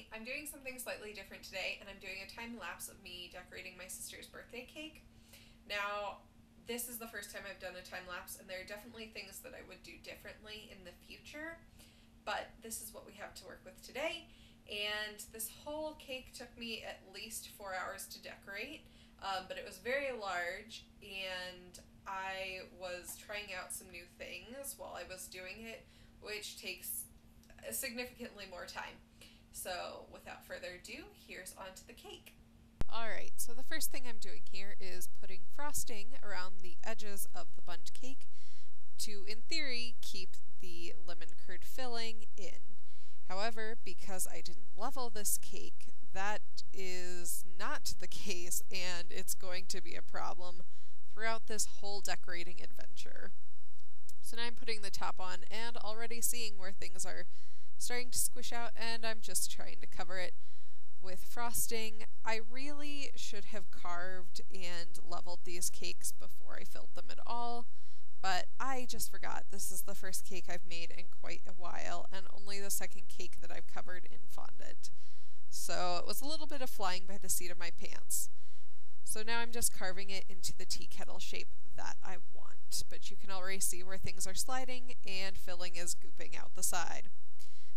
everybody. I'm doing something slightly different today, and I'm doing a time lapse of me decorating my sister's birthday cake. Now, this is the first time I've done a time lapse, and there are definitely things that I would do differently in the future, but this is what we have to work with today. And this whole cake took me at least 4 hours to decorate, but it was very large, and I was trying out some new things while I was doing it, which takes significantly more time. So without further ado, here's onto the cake. Alright, so the first thing I'm doing here is putting frosting around the edges of the bundt cake to, in theory, keep the lemon curd filling in. However, because I didn't level this cake, that is not the case, and it's going to be a problem throughout this whole decorating adventure. So now I'm putting the top on and already seeing where things are starting to squish out, and I'm just trying to cover it with frosting. I really should have carved and leveled these cakes before I filled them at all, but I just forgot. This is the first cake I've made in quite a while, and only the second cake that I've covered in fondant. So it was a little bit of flying by the seat of my pants. So now I'm just carving it into the tea kettle shape that I want, but you can already see where things are sliding and filling is gooping out the side.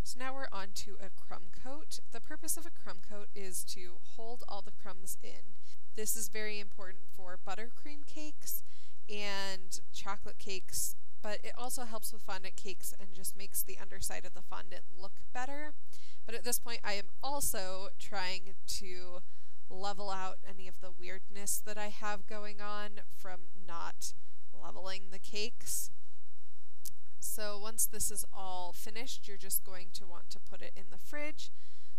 So now we're on to a crumb coat. The purpose of a crumb coat is to hold all the crumbs in. This is very important for buttercream cakes and chocolate cakes, but it also helps with fondant cakes and just makes the underside of the fondant look better. But at this point I am also trying to level out any of the weirdness that I have going on from not leveling the cakes. So once this is all finished, you're just going to want to put it in the fridge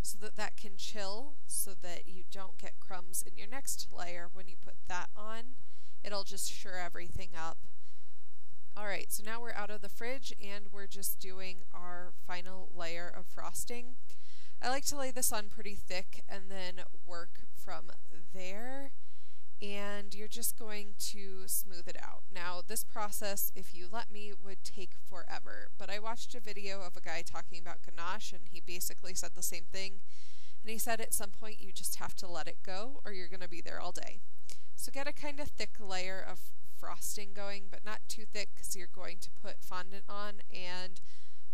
so that that can chill, so that you don't get crumbs in your next layer when you put that on. It'll just sure everything up. Alright, so now we're out of the fridge and we're just doing our final layer of frosting. I like to lay this on pretty thick and then work from there, and you're just going to smooth it out. Now, this process, if you let me, would take forever, but I watched a video of a guy talking about ganache, and he basically said the same thing, and he said at some point you just have to let it go or you're going to be there all day. So get a kind of thick layer of frosting going, but not too thick because you're going to put fondant on, and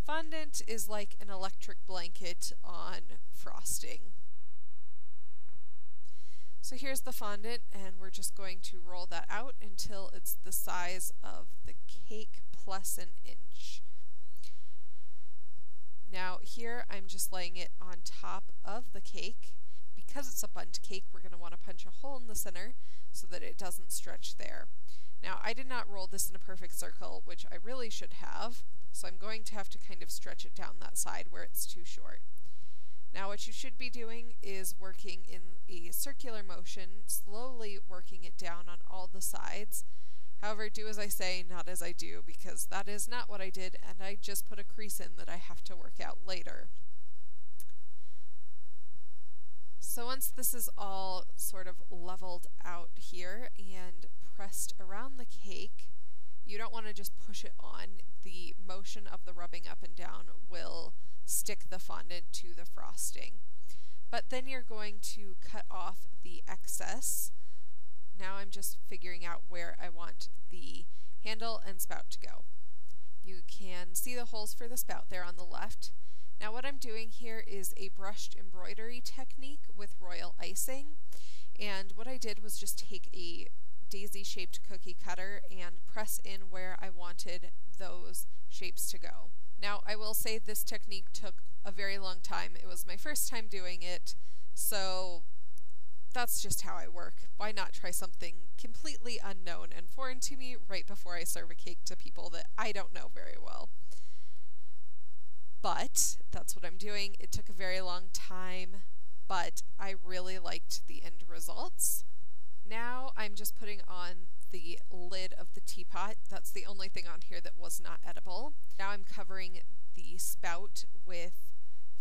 fondant is like an electric blanket on frosting. So here's the fondant, and we're just going to roll that out until it's the size of the cake plus an inch. Now here I'm just laying it on top of the cake. Because it's a bundt cake, we're going to want to punch a hole in the center so that it doesn't stretch there. Now I did not roll this in a perfect circle, which I really should have, so I'm going to have to kind of stretch it down that side where it's too short. Now what you should be doing is working in a circular motion, slowly working it down on all the sides. However, do as I say, not as I do, because that is not what I did, and I just put a crease in that I have to work out later. So once this is all sort of leveled out here and pressed around the cake, you don't want to just push it on. The motion of the rubbing up and down will stick the fondant to the frosting. But then you're going to cut off the excess. Now I'm just figuring out where I want the handle and spout to go. You can see the holes for the spout there on the left. Now what I'm doing here is a brushed embroidery technique with royal icing, and what I did was just take a daisy-shaped cookie cutter and press in where I wanted those shapes to go. Now I will say this technique took a very long time. It was my first time doing it, so that's just how I work. Why not try something completely unknown and foreign to me right before I serve a cake to people that I don't know very well? But that's what I'm doing. It took a very long time, but I really liked the end results. Now I'm just putting on the lid of the teapot. That's the only thing on here that was not edible. Now I'm covering the spout with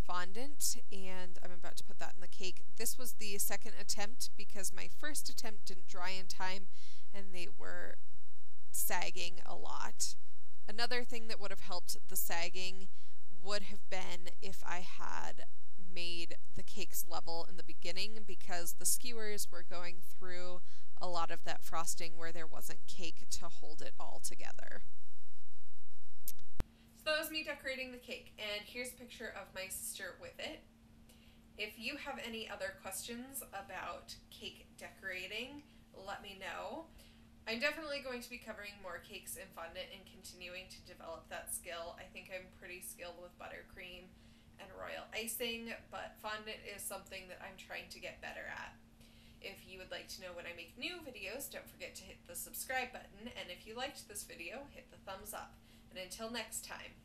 fondant, and I'm about to put that in the cake. This was the second attempt because my first attempt didn't dry in time and they were sagging a lot. Another thing that would have helped the sagging would have been if I had made the cake's level in the beginning because the skewers were going through a lot of that frosting where there wasn't cake to hold it all together. So that was me decorating the cake, and here's a picture of my sister with it. If you have any other questions about cake decorating, let me know. I'm definitely going to be covering more cakes in fondant and continuing to develop that skill. I think I'm pretty skilled with buttercream and royal icing, but fondant is something that I'm trying to get better at. If you would like to know when I make new videos, don't forget to hit the subscribe button, and if you liked this video, hit the thumbs up. And until next time.